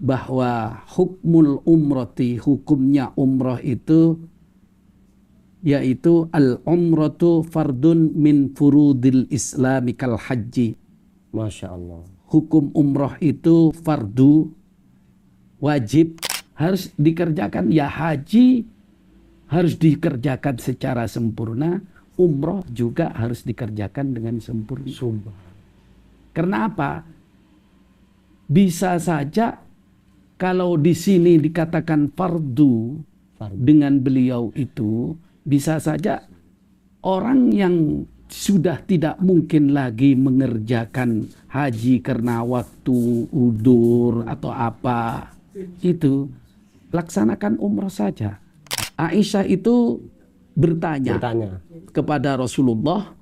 bahwa hukmul umrati, hukumnya umrah itu yaitu al-umratu fardun min furudil islami kal haji. Masya Allah. Hukum umrah itu fardu, wajib, harus dikerjakan. Ya haji harus dikerjakan secara sempurna, umrah juga harus dikerjakan dengan sempurna. Karena apa? Bisa saja kalau di sini dikatakan fardu dengan beliau itu, bisa saja orang yang sudah tidak mungkin lagi mengerjakan haji karena waktu udur atau apa, itu laksanakan umrah saja. Aisyah itu bertanya kepada Rasulullah,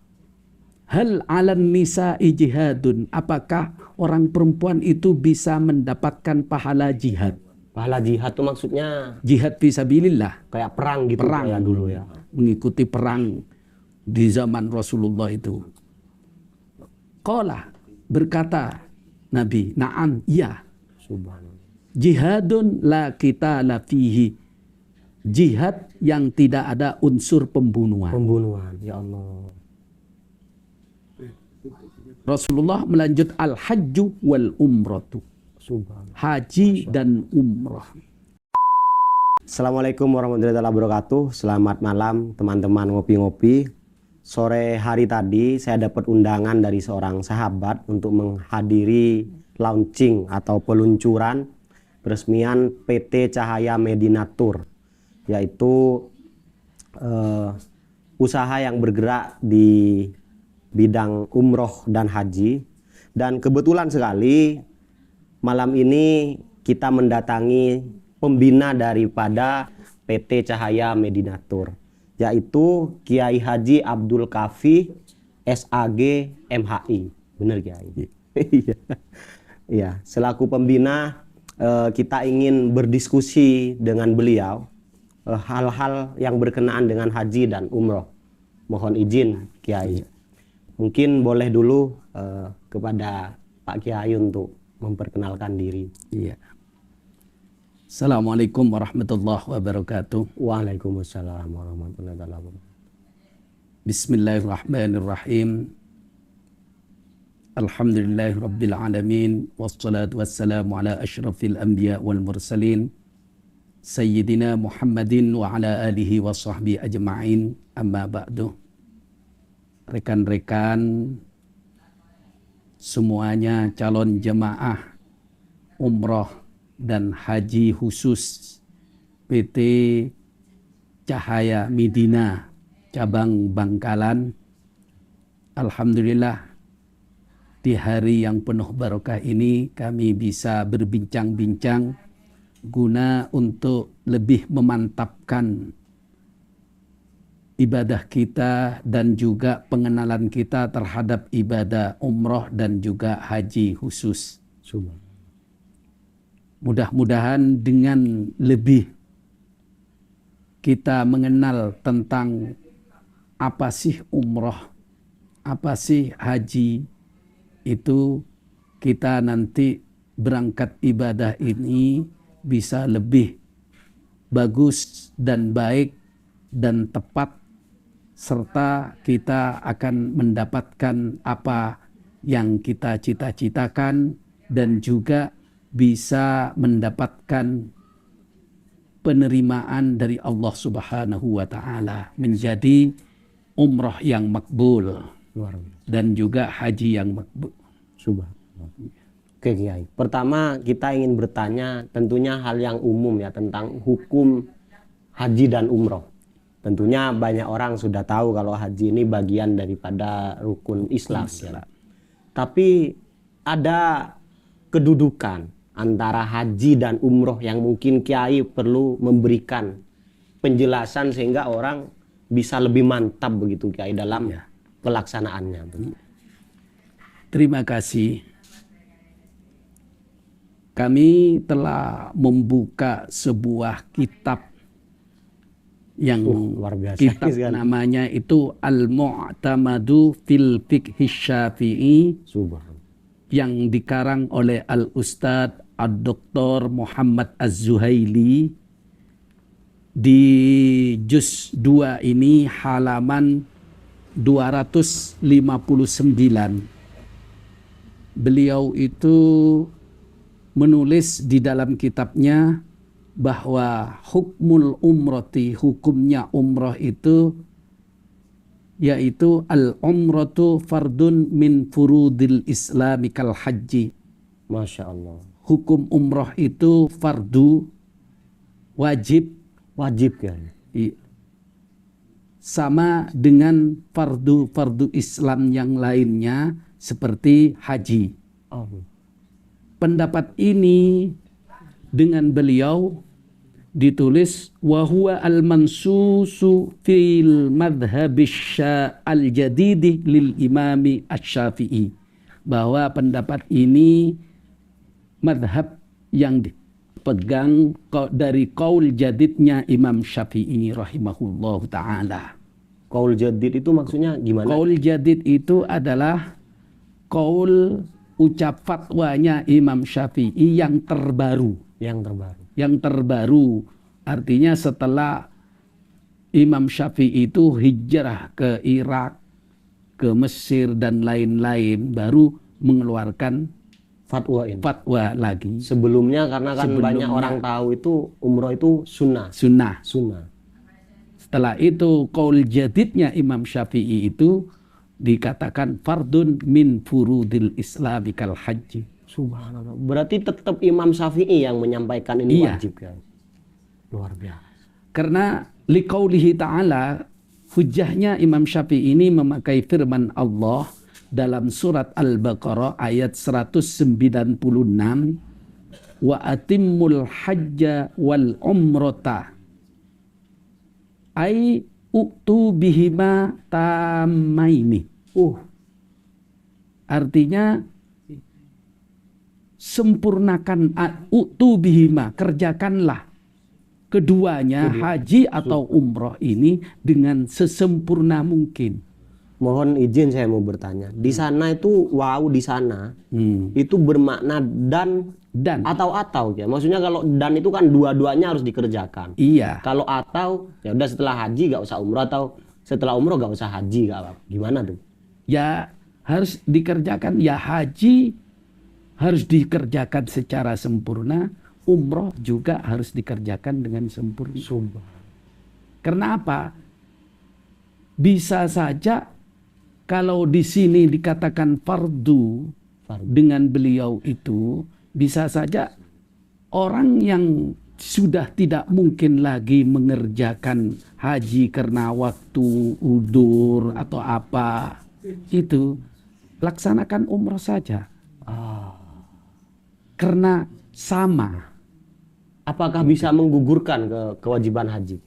hal 'alan nisa'i jihadun, apakah orang perempuan itu bisa mendapatkan pahala jihad? Pahala jihad itu maksudnya jihad fisabilillah, kayak perang gitu, perang ya dulu ya. Mengikuti perang di zaman Rasulullah itu. Qala, berkata Nabi, na'am, iya. Subhanallah. Jihadun la qitala fihi, jihad yang tidak ada unsur pembunuhan. Pembunuhan, ya Allah. Rasulullah melanjut al-hajju wal umratu, haji dan umrah. Assalamualaikum warahmatullahi wabarakatuh. Selamat malam teman-teman ngopi-ngopi. Sore hari tadi saya dapat undangan dari seorang sahabat untuk menghadiri launching atau peluncuran peresmian PT Cahaya Medinatur, yaitu usaha yang bergerak di bidang umroh dan haji. Dan kebetulan sekali malam ini kita mendatangi pembina daripada PT Cahaya Medinatur, yaitu Kiai Haji Abdul Kafi SAG MHI. Benar Kiai? Iya. Selaku pembina kita ingin berdiskusi dengan beliau hal-hal yang berkenaan dengan haji dan umroh. Mohon izin Kiai. Mungkin boleh dulu kepada Pak Kiai untuk memperkenalkan diri. Iya. Assalamualaikum warahmatullahi wabarakatuh. Waalaikumsalam warahmatullahi wabarakatuh. Bismillahirrahmanirrahim. Alhamdulillahi rabbil alamin, wassalatu wassalamu ala asyrafil anbiya wal mursalin sayyidina Muhammadin wa ala alihi wa sahbihi ajma'in, amma ba'du. Rekan-rekan semuanya, calon jemaah umrah dan haji khusus PT Cahaya Medina cabang Bangkalan. Alhamdulillah, di hari yang penuh barokah ini kami bisa berbincang-bincang guna untuk lebih memantapkan ibadah kita dan juga pengenalan kita terhadap ibadah umroh dan juga haji khusus. Mudah-mudahan dengan lebih kita mengenal tentang apa sih umroh, apa sih haji, itu kita nanti berangkat ibadah ini bisa lebih bagus dan baik dan tepat, serta kita akan mendapatkan apa yang kita cita-citakan dan juga bisa mendapatkan penerimaan dari Allah Subhanahu wa Ta'ala, menjadi umrah yang makbul dan juga haji yang makbul. Oke Kiai, pertama kita ingin bertanya tentunya hal yang umum ya, tentang hukum haji dan umroh. Tentunya banyak orang sudah tahu kalau haji ini bagian daripada rukun Islam. Ya. Tapi ada kedudukan antara haji dan umroh yang mungkin Kiai perlu memberikan penjelasan sehingga orang bisa lebih mantap begitu Kiai dalam pelaksanaannya. Terima kasih. Kami telah membuka sebuah kitab yang luar biasa. Kitab namanya itu Al-Mu'tamadu fil Fiqhi Syafi'i, yang dikarang oleh Al-Ustadz Ad-Doktor Muhammad Az-Zuhaili di juz 2 ini halaman 259. Beliau itu menulis di dalam kitabnya bahwa hukmul umrati, hukumnya umrah itu yaitu al-umratu fardun min furudil islami kal haji. Masya Allah. Hukum umrah itu fardu, wajib Ya. Sama dengan fardu-fardu Islam yang lainnya seperti haji. Pendapat ini dengan beliau ditulis wa huwa al-mansusu fil madhhabis al-jadidi lil imami asy-Syafi'i, bahwa pendapat ini madhab yang dipegang dari qaul jadidnya Imam Syafi'i rahimahullahu ta'ala. Qaul jadid itu maksudnya gimana? Qaul jadid itu adalah qaul ucap fatwanya Imam Syafi'i yang terbaru. Yang terbaru artinya setelah Imam Syafi'i itu hijrah ke Irak, ke Mesir dan lain-lain, baru mengeluarkan fatwa lagi. Sebelumnya karena kan banyak orang tahu itu umroh itu sunnah. Setelah itu qaul jadidnya Imam Syafi'i itu dikatakan fardun min furudil islami kal haji. Subhanallah. Berarti tetap Imam Syafi'i yang menyampaikan ini wajib kan? Luar biasa. Karena liqaulihi ta'ala, hujahnya Imam Syafi'i ini memakai firman Allah dalam surat Al-Baqarah ayat 196, wa atimmul hajja wal umrata ay uktu bihima tamaini. Artinya sempurnakan, uktu bihima, kerjakanlah keduanya, haji atau umroh ini dengan sesempurna mungkin. Mohon izin saya mau bertanya. Di sana itu di sana itu bermakna dan atau ya. Maksudnya kalau dan itu kan dua-duanya harus dikerjakan. Iya. Kalau atau ya udah setelah haji gak usah umroh, atau setelah umroh gak usah haji, gak apa. Gimana tuh? Ya harus dikerjakan, ya haji harus dikerjakan secara sempurna, umroh juga harus dikerjakan dengan sempurna. Karena apa? Bisa saja kalau di sini dikatakan fardu dengan beliau itu, bisa saja orang yang sudah tidak mungkin lagi mengerjakan haji karena waktu udur atau apa, itu laksanakan umroh saja. Karena sama. Apakah bisa menggugurkan kewajiban haji?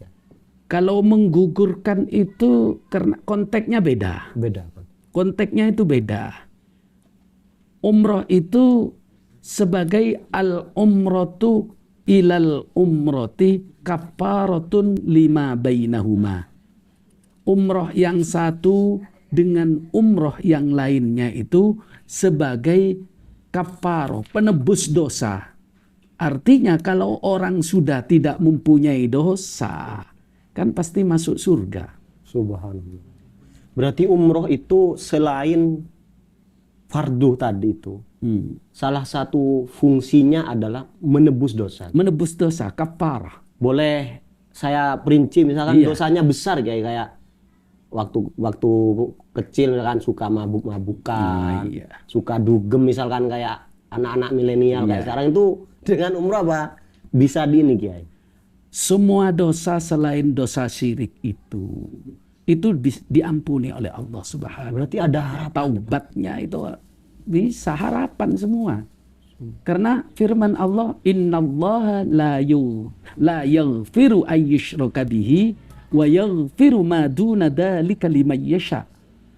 Kalau menggugurkan itu karena konteksnya beda. Konteksnya itu beda. Umroh itu sebagai al-umratu ilal umrati kafaratun lima bainahuma. Umroh yang satu dengan umroh yang lainnya itu sebagai kafarah, penebus dosa. Artinya kalau orang sudah tidak mempunyai dosa, kan pasti masuk surga. Subhanallah. Berarti umroh itu selain fardu tadi itu, salah satu fungsinya adalah menebus dosa. Menebus dosa, kafarah. Boleh saya perinci, misalkan dosanya besar kayak waktu kecil misalkan suka mabuk-mabukan, suka dugem misalkan kayak anak-anak milenial kayak sekarang, itu dengan umroh apa bisa Kiai? Semua dosa selain dosa syirik itu diampuni oleh Allah Subhanahu. Berarti ada taubatnya itu bisa, harapan semua. Karena firman Allah, innallaha la yaghfiru ayyushraka bihi wa yaghfiru ma duna dzalika liman yasha.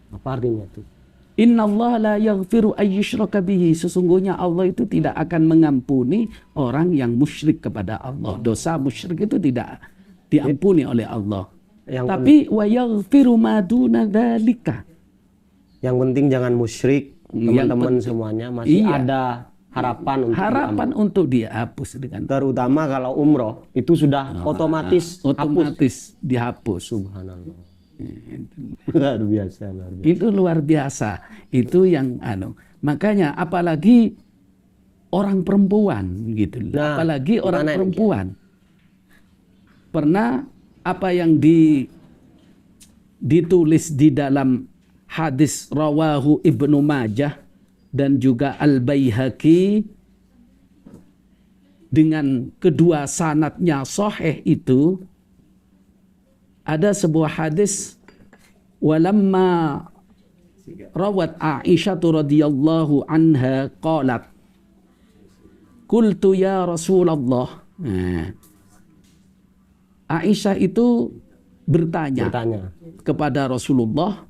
Apa artinya itu? Innallaha la yaghfiru ayyushraka bihi, sesungguhnya Allah itu tidak akan mengampuni orang yang musyrik kepada Allah. Dosa musyrik itu tidak diampuni oleh Allah. Tapi wa yaghfiru ma duna dzalika. Yang penting jangan musyrik, teman-teman semuanya. Masih ada harapan untuk dihapus dengan terutama kalau umroh itu sudah otomatis dihapus. Subhanallah. Luar biasa. Itu luar biasa. Itu yang makanya apalagi orang perempuan gitu. Apalagi orang perempuan. Pernah apa yang ditulis di dalam hadis rawahu Ibnu Majah dan juga Al-Baihaqi dengan kedua sanadnya sahih itu, ada sebuah hadis walamma rawat Aisyah radhiyallahu anha qalat qultu ya Rasulullah. Aisyah itu bertanya kepada Rasulullah,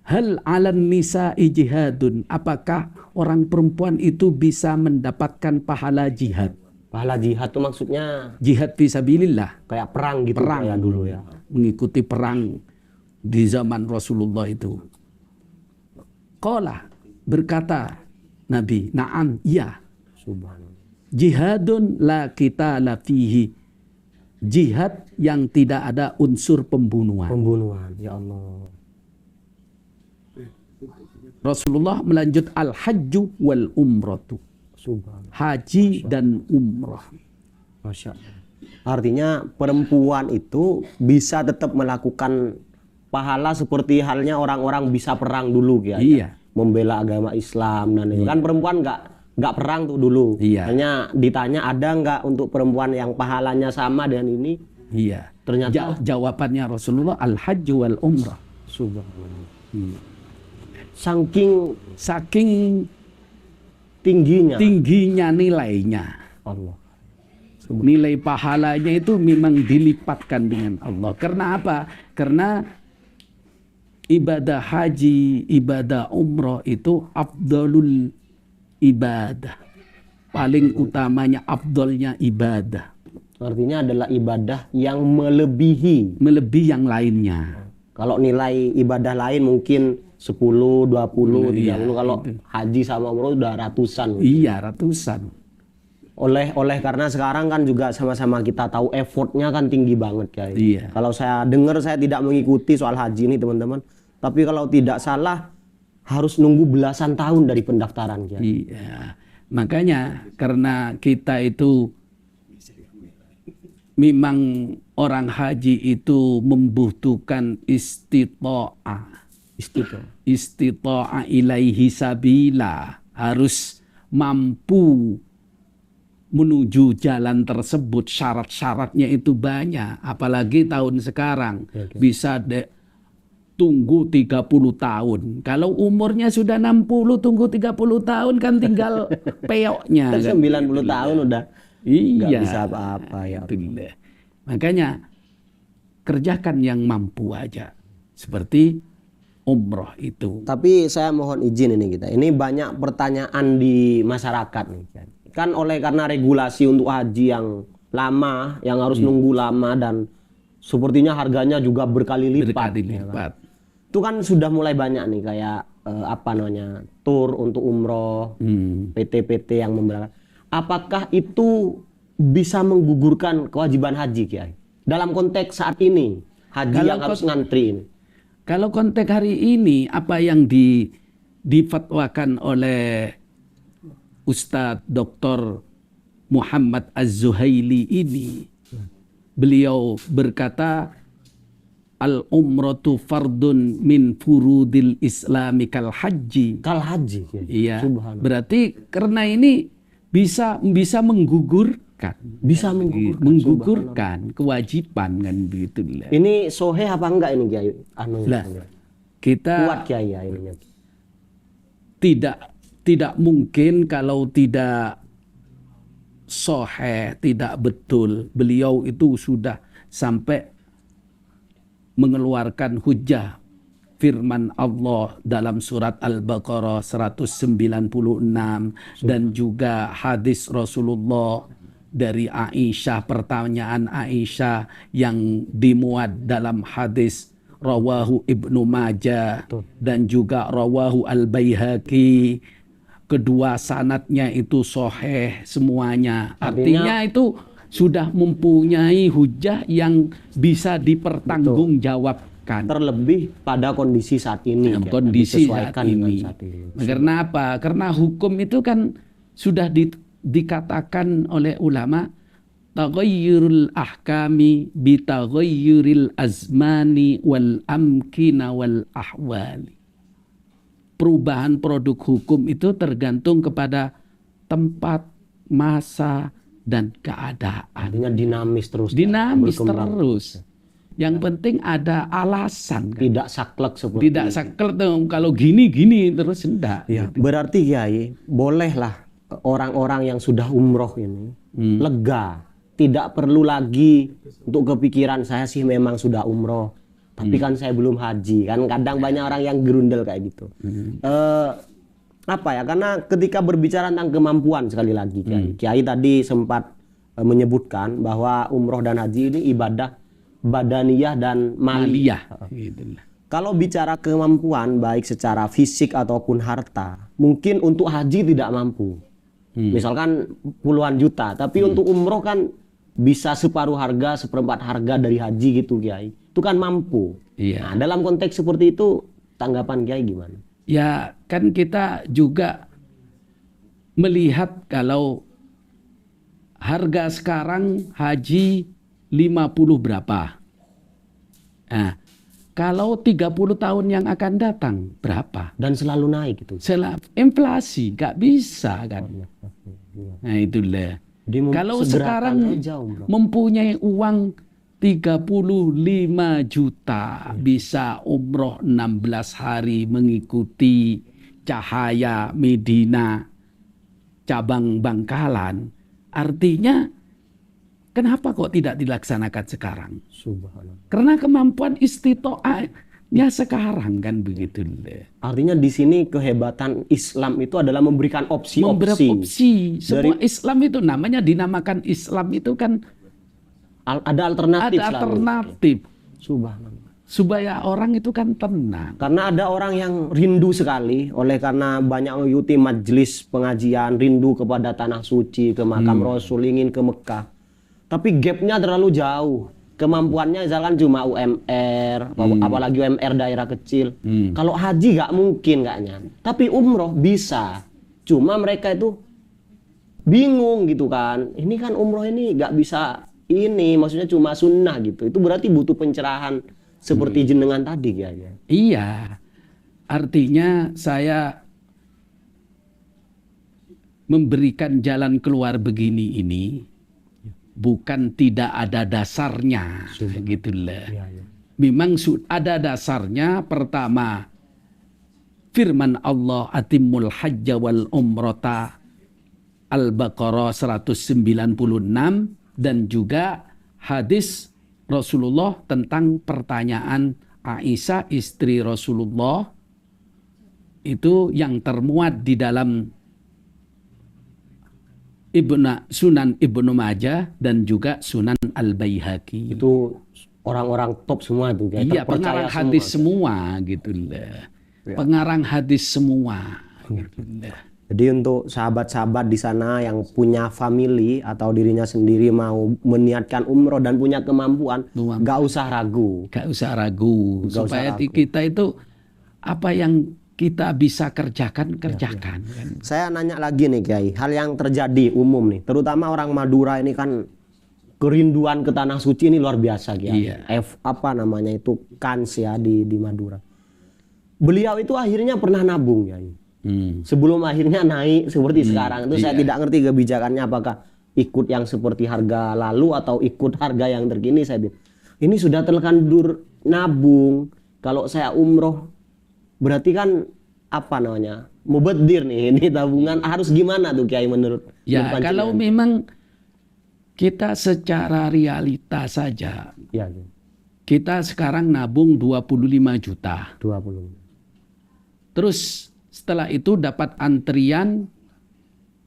hal 'alan nisa'i jihadun, apakah orang perempuan itu bisa mendapatkan pahala jihad? Pahala jihad itu maksudnya jihad fisabilillah, kayak perang gitu, perang kayak dulu ya. Mengikuti perang di zaman Rasulullah itu. Qala, berkata Nabi, na'am, iya. Subhanallah. Jihadun la qitala fihi, jihad yang tidak ada unsur pembunuhan. Ya Allah. Rasulullah melanjut al-hajju wal umratu. Haji dan umrah. Masya Allah. Artinya perempuan itu bisa tetap melakukan pahala seperti halnya orang-orang bisa perang dulu ya. Iya. Membela agama Islam dan itu. Kan perempuan nggak perang tuh dulu. Iya. Hanya ditanya ada nggak untuk perempuan yang pahalanya sama dengan ini? Iya. Ternyata jawabannya Rasulullah al-hajju wal umrah. Subhanallah. Saking tingginya nilainya Allah. Nilai pahalanya itu memang dilipatkan dengan Allah. Karena apa? Karena ibadah haji, ibadah umrah itu afdalul ibadah. Paling utamanya, afdalnya ibadah. Artinya adalah ibadah yang melebihi yang lainnya. Kalau nilai ibadah lain mungkin 10, 20, 30. Kalau haji sama umroh udah ratusan. Iya, ratusan. Oleh karena sekarang kan juga sama-sama kita tahu effortnya kan tinggi banget guys. Iya. Kalau saya dengar, saya tidak mengikuti soal haji ini teman-teman. Tapi kalau tidak salah harus nunggu belasan tahun dari pendaftaran guys. Iya. Makanya karena kita itu memang orang haji itu membutuhkan istita'ah ilaihi sabila, harus mampu menuju jalan tersebut. Syarat-syaratnya itu banyak, apalagi tahun sekarang. Bisa tunggu 30 tahun. Kalau umurnya sudah 60, tunggu 30 tahun kan tinggal peoknya. 90 tahun udah nggak bisa apa-apa ya. Makanya kerjakan yang mampu aja. Seperti umroh itu. Tapi saya mohon izin ini banyak pertanyaan di masyarakat nih. Kan karena regulasi untuk haji yang lama, yang harus nunggu lama dan sepertinya harganya juga berkali lipat. Ya kan? Itu kan sudah mulai banyak nih kayak tur untuk umroh, PT-PT yang memberangkat. Apakah itu bisa menggugurkan kewajiban haji, Kiai? Dalam konteks saat ini, haji yang harus ngantri ini. Kalau konteks hari ini, apa yang difatwakan oleh Ustadz Dr. Muhammad Az-Zuhaili ini, beliau berkata, al-umratu fardun min furudil islami kal haji. Iya. Berarti karena ini bisa menggugurkan. Menggugurkan kewajiban kan begitu. Ini soheh apa enggak ini Kiai? Kita kuat Kiai ya ini. Tidak mungkin kalau tidak soheh, tidak betul. Beliau itu sudah sampai mengeluarkan hujjah firman Allah dalam surat Al-Baqarah 196 dan juga hadis Rasulullah dari Aisyah, pertanyaan Aisyah yang dimuat dalam hadis rawahu Ibnu Majah dan juga rawahu Al-Baihaqi. kedua sanadnya itu soheh semuanya. Artinya itu sudah mempunyai hujah yang bisa dipertanggungjawabkan. Terlebih pada kondisi saat ini. Kondisi saat disesuaikan dengan ini. saat ini. Karena apa? Karena hukum itu kan sudah dikatakan oleh ulama, taghayyurul ahkami bitaghayyuril azmani wal amkina wal ahwali. Perubahan produk hukum itu tergantung kepada tempat, masa, dan keadaan. Artinya dinamis terus. Dinamis berkembang. terus. Yang penting ada alasan. Kan? Tidak saklek seperti Tidak saklek kalau gini-gini terus enggak. ya. Berarti Kiai, bolehlah orang-orang yang sudah umroh ini lega. Tidak perlu lagi untuk kepikiran saya sih memang sudah umroh. Tapi kan saya belum haji. Kan kadang banyak orang yang gerundel kayak gitu. Apa ya, karena ketika berbicara tentang kemampuan sekali lagi Kiai tadi sempat menyebutkan bahwa umroh dan haji ini ibadah badaniyah dan maliyah. Kalau bicara kemampuan baik secara fisik ataupun harta, mungkin untuk haji tidak mampu. Misalkan puluhan juta, tapi untuk umroh kan bisa separuh harga, seperempat harga dari haji gitu Kiai. Itu kan mampu. Nah, dalam konteks seperti itu tanggapan Kiai gimana? Ya kan kita juga melihat kalau harga sekarang haji 50 berapa. Nah, kalau 30 tahun yang akan datang berapa? Dan selalu naik gitu. Inflasi gak bisa kan. Nah itulah. Kalau sekarang mempunyai uang 35 juta bisa umroh 16 hari mengikuti Cahaya Medina cabang Bangkalan. Artinya kenapa kok tidak dilaksanakan sekarang? Subhanallah. Karena kemampuan istitoahnya sekarang kan begitu. Artinya di sini kehebatan Islam itu adalah memberikan opsi-opsi. Memberikan opsi. Semua Islam itu namanya dinamakan Islam itu kan ada alternatif. Ada alternatif. Subhanallah. Supaya orang itu kan tenang. Karena ada orang yang rindu sekali oleh karena banyak mengikuti majelis pengajian, rindu kepada tanah suci, ke makam Rasul, ingin ke Mekah. Tapi gapnya terlalu jauh. Kemampuannya misalkan cuma UMR, apalagi UMR daerah kecil. Kalau haji gak mungkin kayaknya. Tapi umroh bisa. Cuma mereka itu bingung gitu kan. Ini kan umroh ini gak bisa ini, maksudnya cuma sunnah gitu. Itu berarti butuh pencerahan seperti jenengan tadi kayaknya. Iya. Artinya saya memberikan jalan keluar begini ini bukan tidak ada dasarnya, gitulah. Memang ada dasarnya. Pertama, firman Allah atimul hajja wal umrata Al-Baqarah 196 dan juga hadis Rasulullah tentang pertanyaan Aisyah istri Rasulullah itu yang termuat di dalam Sunan Ibnu Majah dan juga Sunan Al-Baihaqi. Itu orang-orang top semua itu. Iya, pengarang hadis semua gitu lah. Pengarang hadis semua gitu lah. Jadi untuk sahabat-sahabat di sana yang punya family atau dirinya sendiri mau meniatkan umroh dan punya kemampuan, gak usah ragu. Gak usah ragu. Supaya kita itu apa yang kita bisa kerjakan. Saya nanya lagi nih Kiai, hal yang terjadi umum nih, terutama orang Madura ini kan kerinduan ke tanah suci ini luar biasa Kiai. Apa namanya itu kans ya di Madura. Beliau itu akhirnya pernah nabung Kiai. Sebelum akhirnya naik seperti sekarang itu saya tidak ngerti kebijakannya, apakah ikut yang seperti harga lalu atau ikut harga yang terkini. Ini sudah terlanjur nabung. Kalau saya umroh berarti kan apa namanya mubadir nih, ini tabungan harus gimana tuh Kiai menurut kalau memang kita secara realita saja kita sekarang nabung 25 juta 20. Terus setelah itu dapat antrian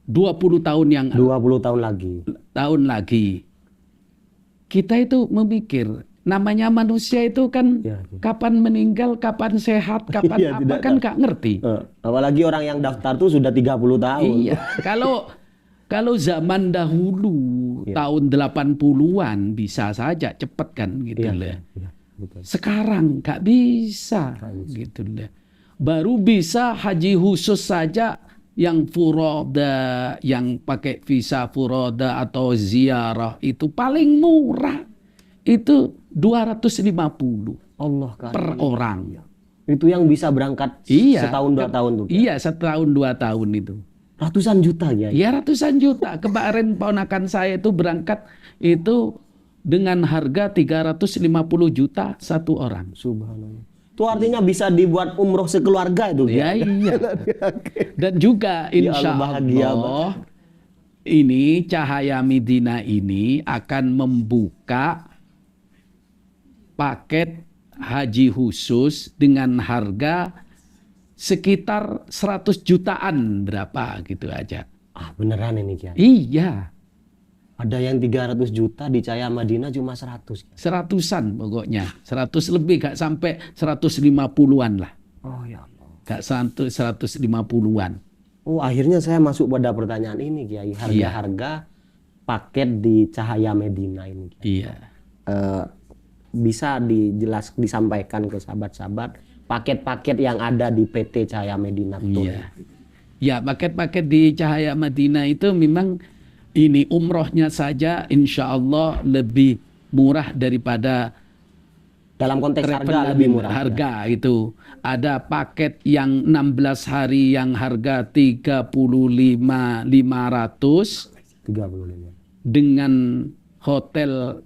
20 tahun tahun lagi. Kita itu memikir namanya manusia itu kan Ya. kapan meninggal, kapan sehat, kapan Iya, apa tidak kan tahu. nggak ngerti. Apalagi orang yang daftar tuh sudah 30 tahun. Iya, kalau zaman dahulu tahun 80-an bisa saja cepet kan gitu Iya, loh. iya, betul. Sekarang nggak bisa gitu loh. Baru bisa haji khusus saja yang furoda, yang pakai visa furoda atau ziarah itu paling murah. Itu 250 Allah kan. per orang. Itu yang bisa berangkat Iya. setahun 2 tahun tuh. Iya, setahun 2 tahun itu. Ratusan juta ya. Ya ratusan juta. Kemarin ponakan saya itu berangkat itu dengan harga 350 juta satu orang. Subhanallah. Itu artinya bisa dibuat umroh sekeluarga itu. Ya iya. Dan juga insya Allah, bahagia Allah ini Cahaya Medina ini akan membuka paket haji khusus dengan harga sekitar 100 jutaan berapa gitu aja. Ah, beneran ini Kiai. Iya, Ada yang 300 juta di Cahaya Madinah cuma 100. seratusan pokoknya. 100 lebih, gak sampai 150-an lah. Oh ya Allah. Gak sampai 150-an. Oh, akhirnya saya masuk pada pertanyaan ini Kiai. Harga-harga paket di Cahaya Medina ini. Iya. Bisa disampaikan ke sahabat-sahabat paket-paket yang ada di PT Cahaya Medina Tour. Iya. Ya, paket-paket di Cahaya Madinah itu memang ini umrohnya saja insya Allah lebih murah daripada Dalam konteks travel harga lebih murah. Harga itu. Ada paket yang 16 hari yang harga 35.500 35. dengan hotel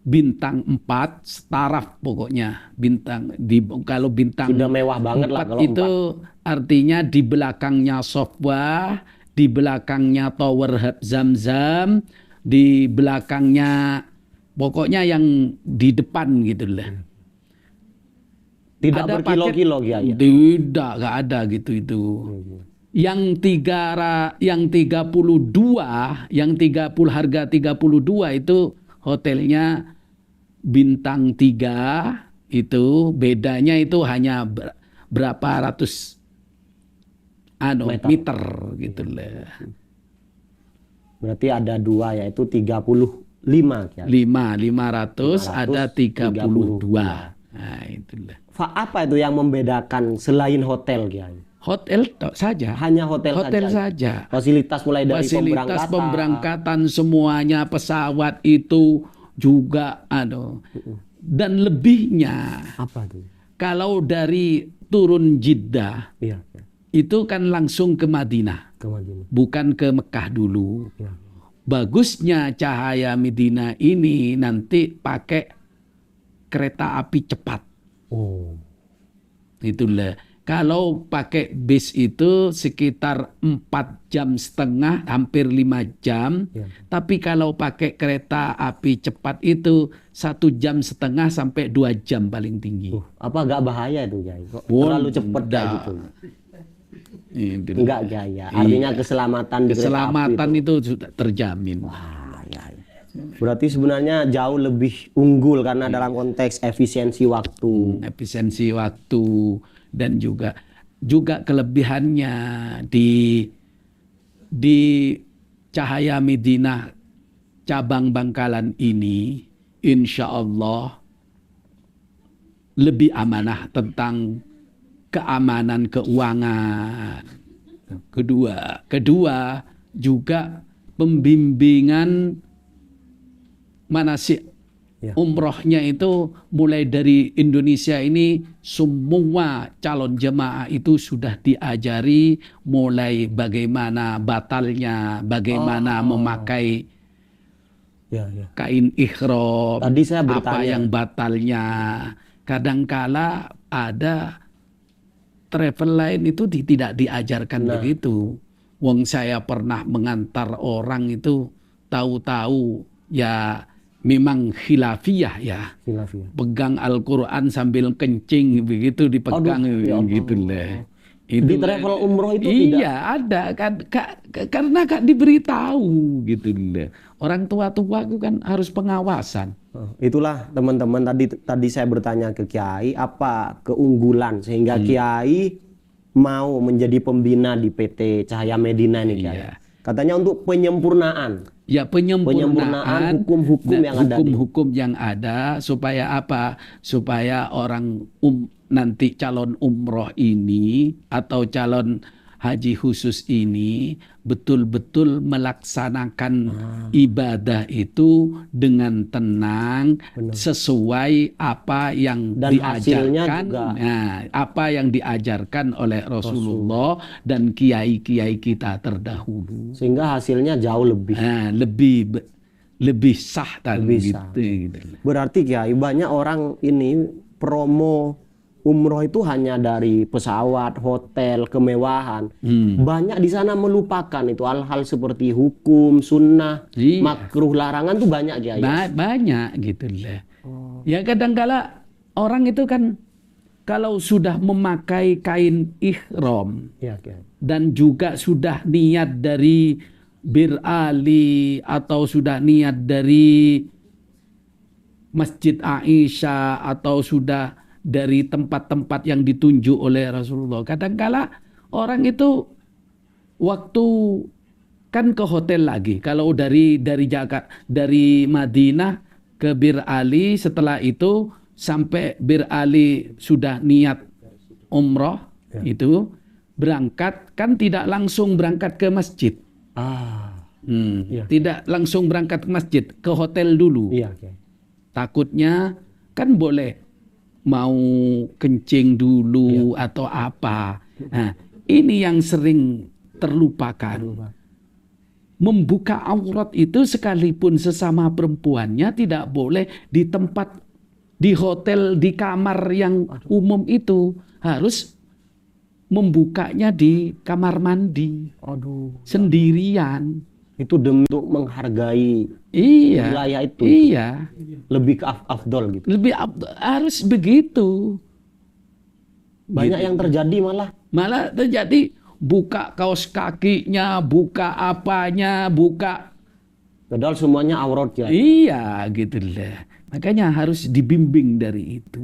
bintang 4 staraf pokoknya kalau bintang Sudah mewah banget lah 4 kalau itu artinya di belakangnya Sofwa, di belakangnya Tower Hub Zamzam, di belakangnya pokoknya yang di depan gitu lah. Tidak Ada berkilo-kilo Kiai. Tidak, nggak ada gitu itu. Yang 32, yang 30 harga 32 itu hotelnya bintang 3 itu bedanya itu hanya berapa ratus meter gitu lah. Berarti ada dua yaitu 35 Kiai. 500 ada 32. Nah, itulah. Apa itu yang membedakan selain hotel Kiai? Hotel saja. Hanya hotel saja. Fasilitas mulai dari Fasilitas pemberangkatan semuanya, pesawat itu juga dan lebihnya Apa tuh? kalau dari turun Jeddah Iya, itu kan langsung ke Madinah, ke Madinah. bukan ke Mekah dulu. Ya. Bagusnya Cahaya Medina ini nanti pakai kereta api cepat. Oh. Itulah. Kalau pakai bis itu sekitar 4,5 jam, hampir 5 jam. Ya. Tapi kalau pakai kereta api cepat itu 1,5 jam sampai 2 jam paling tinggi. Apa gak bahaya itu Kiai? Kok Oh, terlalu cepet kayak enggak. gitu? Itu. Enggak Kiai. Artinya keselamatan di kereta api Keselamatan itu sudah terjamin. Ah, ya. Berarti sebenarnya jauh lebih unggul karena dalam konteks efisiensi waktu. Efisiensi waktu dan juga kelebihannya di Cahaya Medina cabang Bangkalan ini insya Allah lebih amanah tentang keamanan keuangan. Kedua juga pembimbingan manasik Ya. umrohnya itu mulai dari Indonesia ini semua calon jemaah itu sudah diajari mulai bagaimana batalnya, bagaimana memakai Ya, ya. kain ihram, Tadi saya apa bertanya. yang batalnya. Kadangkala ada travel lain itu tidak diajarkan begitu. Wong saya pernah mengantar orang itu tahu-tahu ya memang khilafiyah ya. Khilafiyah. Pegang Al-Quran sambil kencing begitu dipegang Aduh, ya Allah. gitu lah. Di travel umroh itu tidak. Iya, ada kan karena Kak diberitahu gitu loh. Orang tua-tua itu kan harus pengawasan. Itulah teman-teman, tadi saya bertanya ke Kiai apa keunggulan sehingga Kiai mau menjadi pembina di PT Cahaya Medina ini, Kiai. Iya. Katanya untuk penyempurnaan. Ya, penyempurnaan hukum-hukum yang ada. Hukum-hukum yang ada supaya apa? Supaya orang nanti calon umroh ini atau calon haji khusus ini betul-betul melaksanakan ibadah itu dengan tenang, sesuai apa yang Dan hasilnya diajarkan, juga. Apa yang diajarkan oleh Rasulullah dan kiai-kiai kita terdahulu. Sehingga hasilnya jauh lebih. Lebih sah tadi Lebih gitu, sah. gitu. Berarti Kiai, banyak orang ini promo umroh itu hanya dari pesawat, hotel, kemewahan. Banyak di sana melupakan itu hal-hal seperti hukum, sunnah, Iya. makruh, larangan tuh banyak, Kiai. Banyak gitu lah. Ya kadang-kala orang itu kan kalau sudah memakai kain ihram Iya, Kiai. dan juga sudah niat dari birali atau sudah niat dari Masjid Aisyah atau sudah dari tempat-tempat yang ditunjuk oleh Rasulullah. Kadang-kala orang itu waktu kan ke hotel lagi. Kalau dari Jakarta, dari Madinah ke Bir Ali, setelah itu sampai Bir Ali sudah niat umroh itu berangkat, kan tidak langsung berangkat ke masjid. Iya. Tidak langsung berangkat ke masjid, ke hotel dulu. Iya, Kiai. Takutnya kan boleh mau kencing dulu atau apa. Nah, ini yang sering terlupakan. Membuka aurat itu sekalipun sesama perempuannya tidak boleh di tempat, di hotel, di kamar yang umum itu. Harus membukanya di kamar mandi. Sendirian. Itu demi untuk menghargai Iya. wilayah itu. Iya. Lebih ke afdol gitu. Harus begitu. Banyak yang terjadi Malah terjadi buka kaos kakinya, buka apanya, buka. padahal semuanya aurat, ya. Iya, gitu lah. Makanya harus dibimbing dari itu.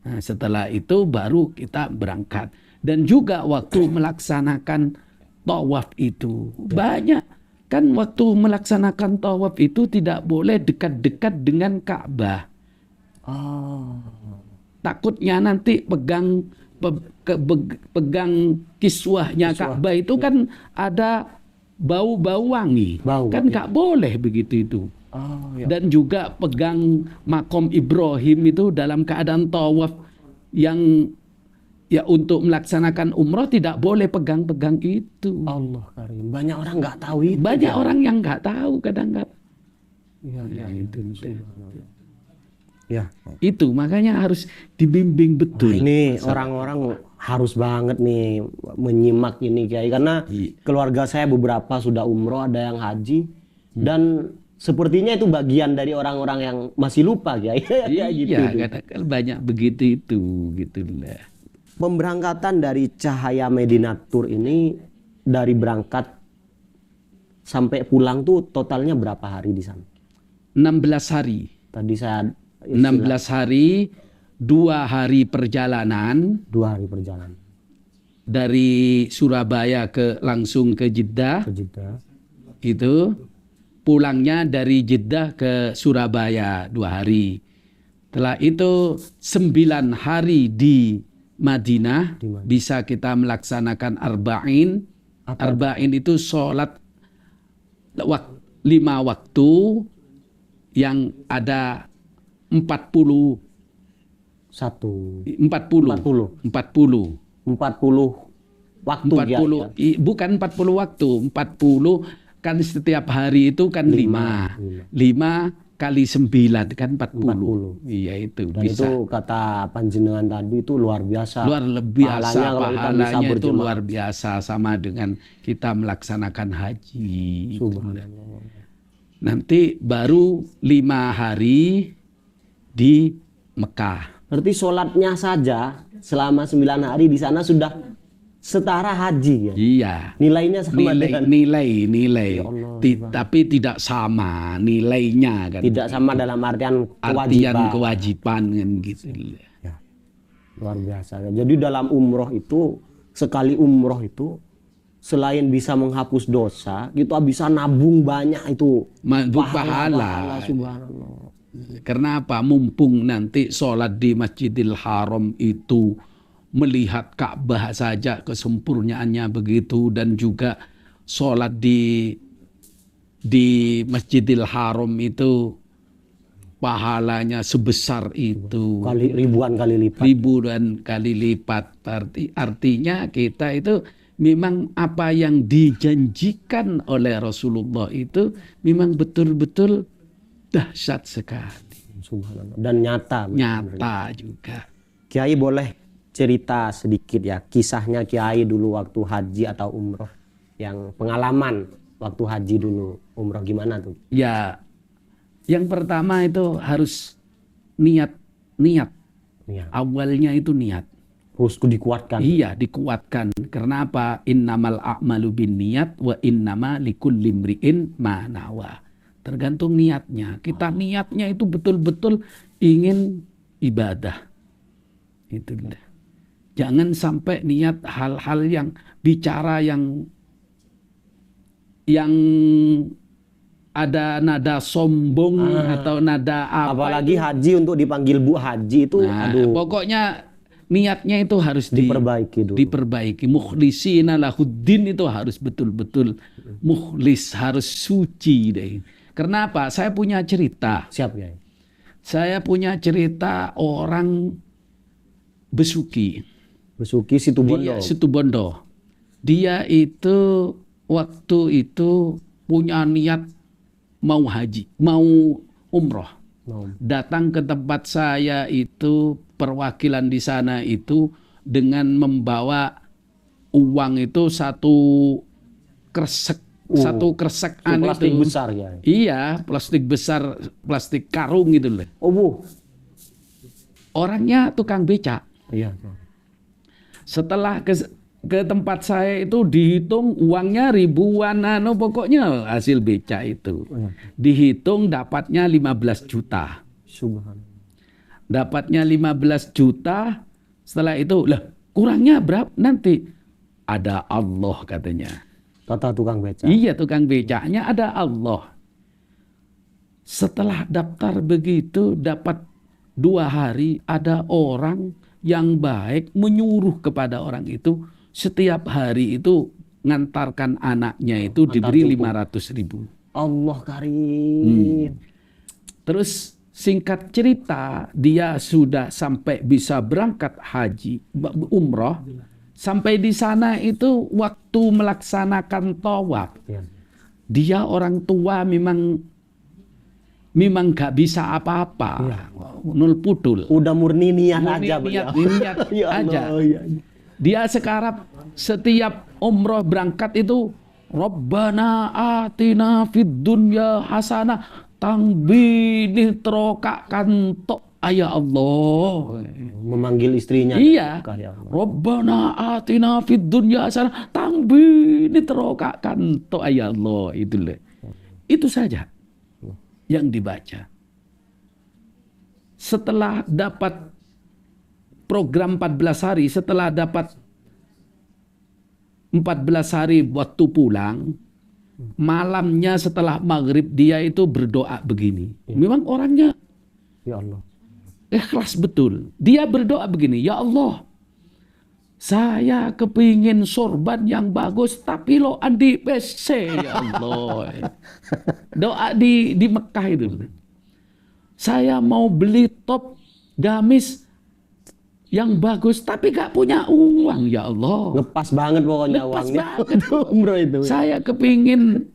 Nah, setelah itu baru kita berangkat. Dan juga waktu melaksanakan tawaf itu banyak. Kan waktu melaksanakan tawaf itu tidak boleh dekat-dekat dengan Ka'bah. Takutnya nanti pegang kiswahnya Ka'bah itu kan ada bau-bau wangi. Kan nggak boleh begitu itu. Dan juga pegang makom Ibrahim itu dalam keadaan tawaf yang ya untuk melaksanakan umroh tidak boleh pegang-pegang itu. Allah Karim. Banyak orang nggak tahu itu. Banyak orang yang nggak tahu kadang-kadang. Ya. Itu makanya harus dibimbing betul. Ini orang-orang harus banget nih menyimak ini, Kiai, karena keluarga saya beberapa sudah umroh, ada yang haji, dan sepertinya itu bagian dari orang-orang yang masih lupa, Kiai. Iya, gitu. kadang-kadang banyak begitu itu, gitulah. Pemberangkatan dari Cahaya Medina Tour ini dari berangkat sampai pulang tuh totalnya berapa hari di sana? 16 hari. Tadi saya 16 hari, 2 hari perjalanan 2 hari perjalanan dari Surabaya langsung ke Jeddah. ke Jeddah. Itu pulangnya dari Jeddah ke Surabaya 2 hari. Setelah itu 9 hari di Madinah, bisa kita melaksanakan arba'in. Arba'in itu sholat 5 waktu yang ada 40 waktu, bukan 40 waktu, 40 kan setiap hari itu kan 5 kali 9 kan 40. Iya itu dan bisa. Itu kata panjenengan tadi itu luar biasa. Pahalanya itu luar biasa, sama dengan kita melaksanakan haji. Nanti baru 5 hari di Mekah. Berarti sholatnya saja selama 9 hari di sana sudah setara haji ya. Iya. Nilainya sama dengan Nilai. Ya Allah, Tapi tidak sama nilainya kan. tidak sama dalam artian Artian kewajiban. kewajiban kan gitu. Ya, luar biasa. Jadi dalam umroh itu, sekali umroh itu selain bisa menghapus dosa, kita bisa nabung banyak itu Pahala. subhanallah. Karena apa? Mumpung nanti sholat di Masjidil Haram itu melihat Ka'bah saja kesempurnaannya begitu, dan juga sholat di Masjidil Haram itu pahalanya sebesar itu, Ribuan kali lipat. ribuan kali lipat. Artinya kita itu memang apa yang dijanjikan oleh Rasulullah itu memang betul-betul dahsyat sekali, Subhanallah. Dan nyata juga. Kiai boleh cerita sedikit ya kisahnya Kiai dulu waktu haji atau umroh, yang pengalaman waktu haji dulu umroh gimana tuh? Ya, yang pertama itu harus niat. Ya. Awalnya itu niat. Harus dikuatkan. Iya, dikuatkan. Karena apa? Innamal a'malu binniyat wa innama likulli imri'in ma nawa. Tergantung niatnya. Kita niatnya itu betul-betul ingin ibadah. Itu dah. Jangan sampai niat hal-hal yang bicara yang ada nada sombong atau nada apa. Apalagi haji untuk dipanggil Bu Haji itu, aduh. Pokoknya niatnya itu harus diperbaiki dulu. Diperbaiki. Mukhlisina lahuddin itu harus betul-betul mukhlis, harus suci deh. Karena apa? Saya punya cerita. Siap ya. Saya punya cerita orang Besuki Situbondo. Dia Situbondo. Dia itu waktu itu punya niat mau haji, mau umroh. Datang ke tempat saya itu, perwakilan di sana itu dengan membawa uang itu satu kresek plastik itu. besar ya. Iya, plastik besar, plastik karung gitu loh. Bu. Orangnya tukang becak. Iya. Setelah ke tempat saya itu dihitung uangnya ribuan, pokoknya hasil becak itu. Dihitung dapatnya 15 juta. Subhanallah. Dapatnya 15 juta, setelah itu, lah kurangnya berapa nanti? Ada Allah katanya. Kata tukang becak. Iya, tukang becaknya ada Allah. Setelah daftar begitu, dapat 2 hari, ada orang yang baik menyuruh kepada orang itu setiap hari itu ngantarkan anaknya itu diberi 500.000. Allah karim. Terus singkat cerita, dia sudah sampai bisa berangkat haji, umroh. Sampai di sana itu waktu melaksanakan tawaf. Ya. Dia orang tua memang gak bisa apa-apa. Nul pudul. Udah murni niat aja. Niat Ya aja. Allah, ya. Dia sekarang setiap umroh berangkat itu Rabbana atina fid dunya hasanah tangbini teroka kanto ayah Allah. Memanggil istrinya. Iya. Ya Allah. Rabbana atina fid dunya hasanah tangbini teroka kanto ayah Allah. Itu saja yang dibaca. Setelah dapat program 14 hari, setelah dapat 14 hari waktu pulang, malamnya setelah maghrib dia itu berdoa begini. Memang orangnya Ya Allah. ikhlas betul. Dia berdoa begini, ya Allah, saya kepingin sorban yang bagus tapi lo di PC, ya Allah. Doa di Mekah itu. Saya mau beli top gamis yang bagus tapi gak punya uang, ya Allah. Ngepas banget pokoknya Lepas uangnya. banget. Umroh itu. Saya kepingin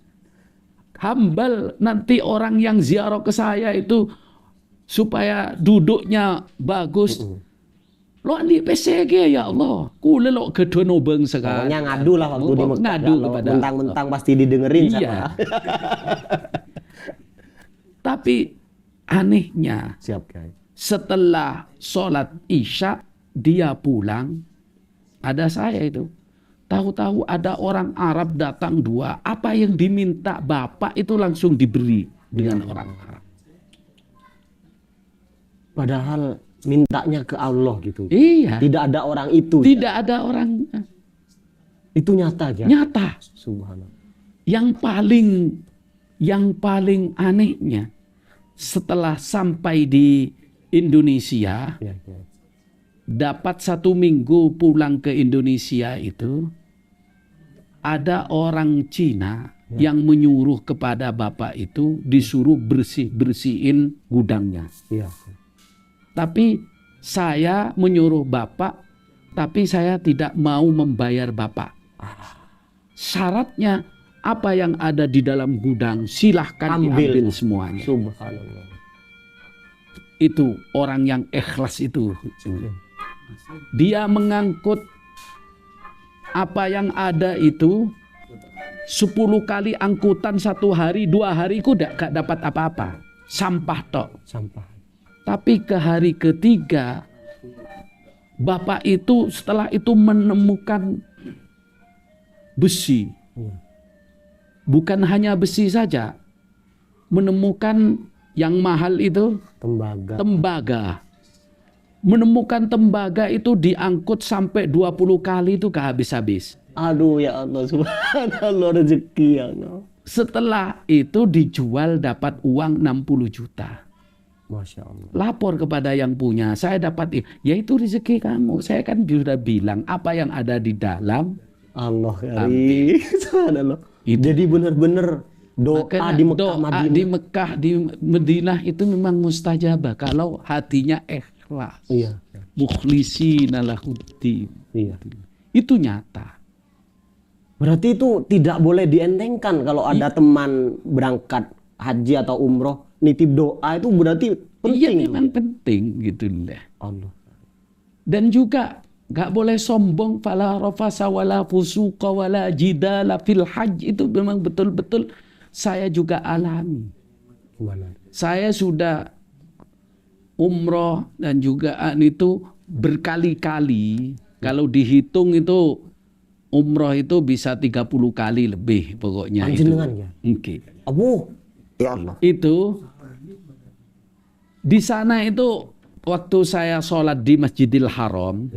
hambal nanti orang yang ziarah ke saya itu supaya duduknya bagus. Lo di PCG ya Allah. Kule lo gedono bangsa. Pokoknya ngadu lah waktu di Mekah. Ngadu Kalau kepada mentang-mentang pasti didengerin Iya. sama. Tapi anehnya Siap, Kiai. setelah sholat Isya dia pulang, ada saya itu. Tahu-tahu ada orang Arab datang 2, apa yang diminta bapak itu langsung diberi dengan orang Arab. Padahal mintanya ke Allah gitu. Iya. Tidak ada orang itu. Tidak ada orang. Itu nyata ya. Nyata. Subhanallah. Yang paling anehnya, setelah sampai di Indonesia, Ya, ya. dapat 1 minggu pulang ke Indonesia itu, ada orang Cina yang menyuruh kepada bapak itu disuruh bersihin gudangnya. Ya. Tapi saya menyuruh bapak, tapi saya tidak mau membayar bapak. Syaratnya apa yang ada di dalam gudang silahkan diambil semuanya. Subhanallah. Itu orang yang ikhlas itu. Dia mengangkut apa yang ada itu 10 kali angkutan 1 hari, 2 hari itu gak dapat apa-apa. Sampah tok. Sampah. Tapi ke hari ketiga, bapak itu setelah itu menemukan besi. Bukan hanya besi saja, menemukan yang mahal itu tembaga. Menemukan tembaga itu diangkut sampai 20 kali itu kehabis-habis. Aduh ya Allah, subhanallah, rezeki ya Allah. Setelah itu dijual dapat uang 60 juta. Masya Allah. Lapor kepada yang punya, saya dapat, ya itu rezeki kamu. Saya kan sudah bilang apa yang ada di dalam Allah kali. Subhanallah. Jadi benar-benar doa di Mekah, Madinah. Di Mekah, di Madinah itu memang mustajabah kalau hatinya ikhlas. Iya. Mukhlishina lahuddin. Iya. Itu nyata. Berarti itu tidak boleh dientengkan kalau ada teman berangkat haji atau umroh nitip doa, itu berarti penting. Iya, memang penting gitu lah. Allah. Dan juga gak boleh sombong, fala rafasa wala fusuqa wala jidala fil hajj, itu memang betul-betul saya juga alami. Gimana? Saya sudah umroh dan juga itu berkali-kali. Kalau dihitung itu umroh itu bisa 30 kali lebih pokoknya. Panjenengan itu. Ya? Oke. Abu, ya Allah. Itu di sana itu waktu saya sholat di Masjidil Haram,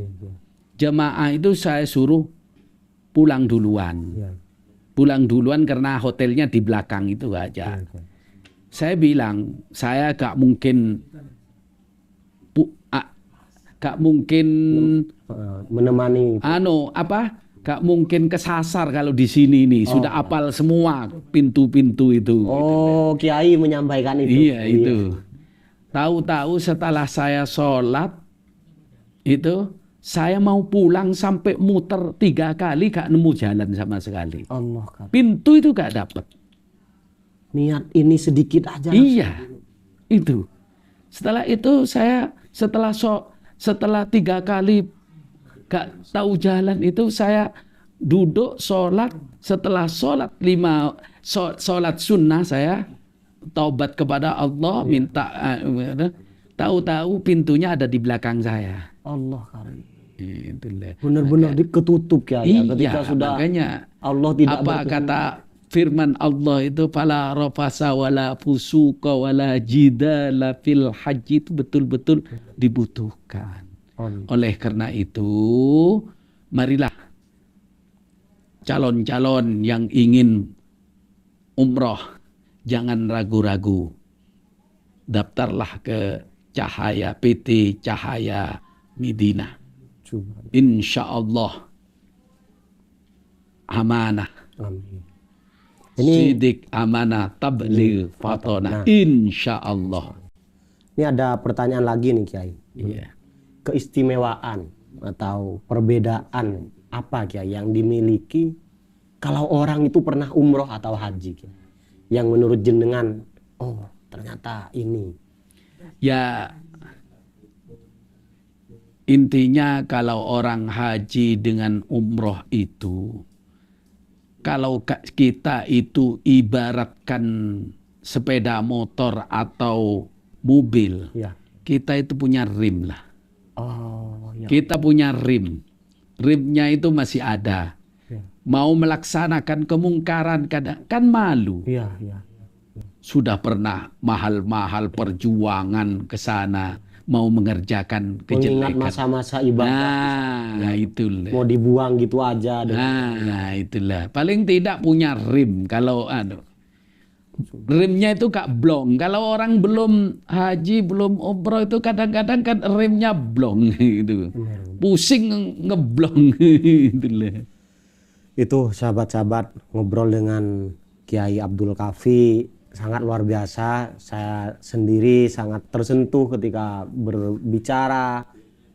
jamaah itu saya suruh pulang duluan. Ya. Pulang duluan karena hotelnya di belakang itu aja. Ya. Saya bilang, saya gak mungkin menemani. Gak mungkin kesasar kalau di sini nih. Sudah apal semua pintu-pintu itu. Oh, Kiai menyampaikan itu. Iya, itu. Tahu-tahu setelah saya sholat, itu saya mau pulang sampai muter 3 kali gak nemu jalan sama sekali. Allah. Pintu itu gak dapat. Niat ini sedikit aja. Iya, itu. Setelah itu saya setelah 3 kali gak tahu jalan itu, saya duduk sholat. Setelah sholat sholat sunnah, saya taubat kepada Allah, minta tahu-tahu pintunya ada di belakang saya. Allah kali. Itulah. Benar-benar ketutup ya. Iya, Ketika sudah makanya Allah tidak apa kata firman Allah itu, fala rafasa wala fusuqa wala jidala fil haji, itu betul-betul dibutuhkan. Oleh karena itu, marilah calon-calon yang ingin umroh, jangan ragu-ragu. Daftarlah ke Cahaya, PT Cahaya Madinah. Insya Allah amanah. Amin. Ini Sidik amanah tabligh fatona. Insya Allah. Ini ada pertanyaan lagi nih Kiai. Iya. Keistimewaan atau perbedaan apa Kiai yang dimiliki kalau orang itu pernah umroh atau haji Kiai? Yang menurut jenengan, oh ternyata ini. Ya, intinya kalau orang haji dengan umroh itu, kalau kita itu ibaratkan sepeda motor atau mobil, Ya. kita itu punya rim lah. Oh, ya. Kita punya rim. Rimnya itu masih ada. mau melaksanakan kemungkaran kadang kan malu. Iya, iya. Sudah pernah mahal-mahal perjuangan ke sana mau mengerjakan Mengingat kejelekan. masa-masa ibadah Nah, itulah. mau dibuang gitu aja. Nah, itulah. Paling tidak punya rim kalau rimnya itu Kak blong. Kalau orang belum haji, belum umroh itu kadang-kadang kan remnya blong gitu. Pusing ngeblong itulah. Itu sahabat-sahabat ngobrol dengan Kiai Abdul Kafi sangat luar biasa. Saya sendiri sangat tersentuh ketika berbicara,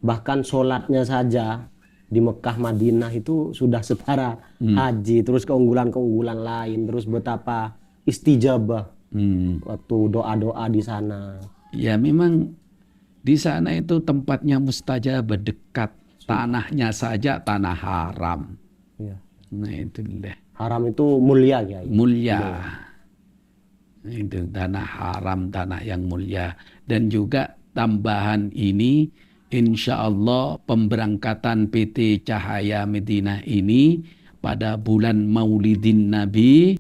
bahkan sholatnya saja di Mekah Madinah itu sudah setara haji, terus keunggulan-keunggulan lain, terus betapa istijabah waktu doa-doa di sana. Ya memang di sana itu tempatnya mustajab, dekat, tanahnya saja tanah haram. Ya. Nah itulah. Haram itu mulia ya. Mulia. Itu tanah haram, tanah yang mulia. Dan juga tambahan ini, insya Allah pemberangkatan PT Cahaya Medina ini pada bulan Maulidin Nabi,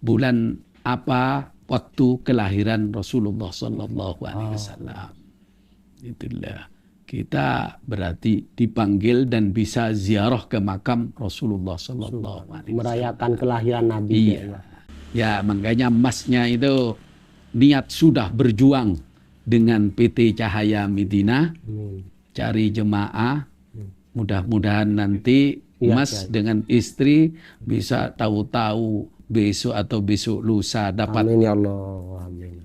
bulan apa? Waktu kelahiran Rasulullah Sallallahu Alaihi Wasallam. Itulah. Kita berarti dipanggil dan bisa ziarah ke makam Rasulullah Sallallahu Alaihi Wasallam. Merayakan kelahiran Nabi. Iya. Ya makanya masnya itu niat sudah berjuang dengan PT Cahaya Medina, cari jemaah. Mudah-mudahan nanti Mas dengan istri bisa tahu-tahu besok atau besok lusa dapat Amin ya Allah. Amin.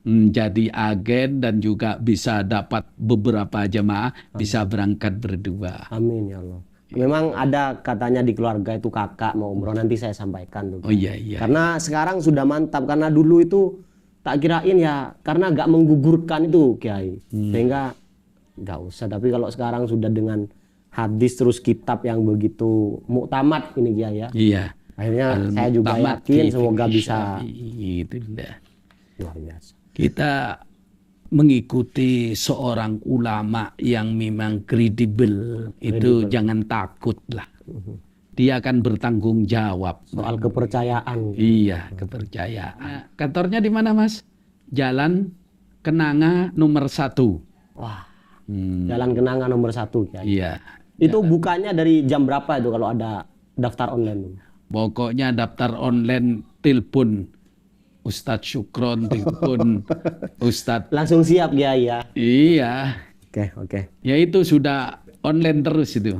menjadi agen dan juga bisa dapat beberapa jemaah bisa berangkat berdua. Amin ya Allah. Memang ada katanya di keluarga itu kakak mau umroh, nanti saya sampaikan tuh. Oh iya iya. Karena sekarang sudah mantap, karena dulu itu tak kirain ya karena nggak menggugurkan itu Kiai. Sehingga nggak usah, tapi kalau sekarang sudah dengan hadis terus kitab yang begitu muktamad ini Kiai ya. Iya. Akhirnya saya juga Al-Muqtamad yakin fi semoga fiqh bisa Syafi'i. Itu dah. luar biasa. Kita mengikuti seorang ulama yang memang kredibel, itu jangan takut lah. Dia akan bertanggung jawab. Soal kepercayaan. Iya, kepercayaan. Kantornya di mana, Mas? Jalan Kenanga nomor 1. Wah, Jalan Kenanga nomor 1 Kiai. Iya. Itu bukanya dari jam berapa itu kalau ada daftar online? Pokoknya daftar online, telepon Ustadz Syukron, telepon Ustadz. Langsung siap Kiai ya. Iya. Oke. Ya itu sudah online terus itu.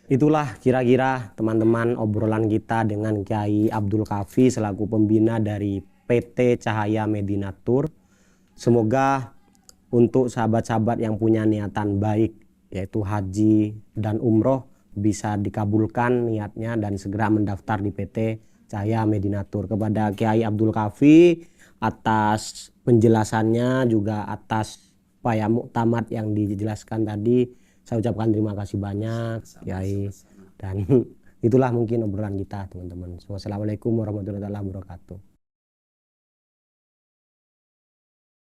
Itulah kira-kira teman-teman obrolan kita dengan Kiai Abdul Kafi selaku pembina dari PT Cahaya Medina Tour. Semoga untuk sahabat-sahabat yang punya niatan baik yaitu haji dan umroh bisa dikabulkan niatnya dan segera mendaftar di PT Cahaya Medina Tour. Kepada Kiai Abdul Kafi atas penjelasannya juga atas muktamad yang dijelaskan tadi, saya ucapkan terima kasih banyak Kiai. Dan itulah mungkin obrolan kita teman-teman. Wassalamualaikum warahmatullahi wabarakatuh.